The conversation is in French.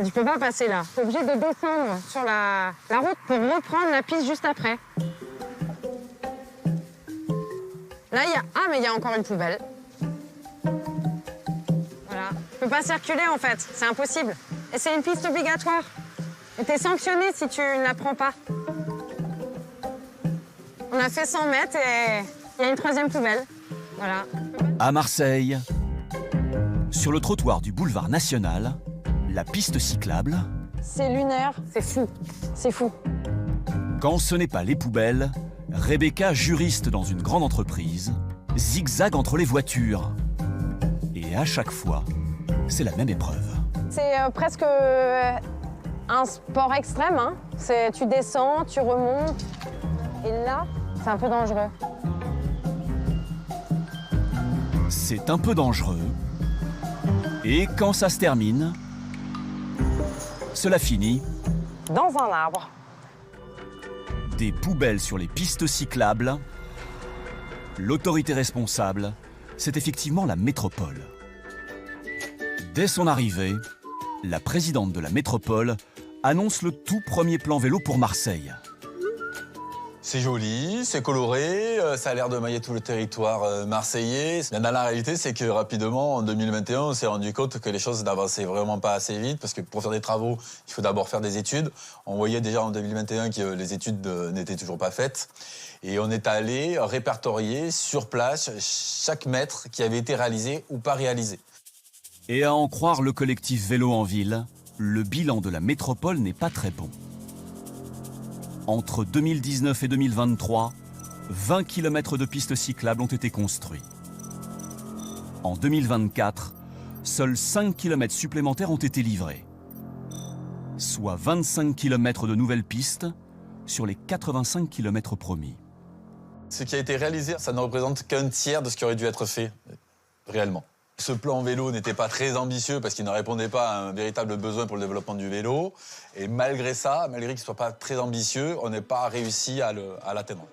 Tu peux pas passer là. T'es obligé de descendre sur la route pour reprendre la piste juste après. Là, il y a... Ah, mais il y a encore une poubelle. Voilà. Tu peux pas circuler, en fait. C'est impossible. Et c'est une piste obligatoire. Et t'es sanctionné si tu ne la prends pas. On a fait 100 mètres et il y a une troisième poubelle. Voilà. À Marseille, sur le trottoir du boulevard National, la piste cyclable... C'est lunaire. C'est fou. C'est fou. Quand ce n'est pas les poubelles, Rebecca, juriste dans une grande entreprise, zigzague entre les voitures. Et à chaque fois, c'est la même épreuve. C'est presque un sport extrême. Hein. Tu descends, tu remontes. Et là, c'est un peu dangereux. C'est un peu dangereux. Et quand ça se termine, cela finit dans un arbre. Des poubelles sur les pistes cyclables. L'autorité responsable, c'est effectivement la métropole. Dès son arrivée, la présidente de la métropole annonce le tout premier plan vélo pour Marseille. C'est joli, c'est coloré, ça a l'air de mailler tout le territoire marseillais. Mais dans la réalité, c'est que rapidement, en 2021, on s'est rendu compte que les choses n'avançaient vraiment pas assez vite, parce que pour faire des travaux, il faut d'abord faire des études. On voyait déjà en 2021 que les études n'étaient toujours pas faites. Et on est allé répertorier sur place chaque mètre qui avait été réalisé ou pas réalisé. Et à en croire le collectif Vélo en Ville, le bilan de la métropole n'est pas très bon. Entre 2019 et 2023, 20 km de pistes cyclables ont été construits. En 2024, seuls 5 km supplémentaires ont été livrés, soit 25 km de nouvelles pistes sur les 85 km promis. Ce qui a été réalisé, ça ne représente qu'un tiers de ce qui aurait dû être fait, réellement. Ce plan vélo n'était pas très ambitieux parce qu'il ne répondait pas à un véritable besoin pour le développement du vélo. Et malgré ça, malgré qu'il ne soit pas très ambitieux, on n'a pas réussi à l'atteindre.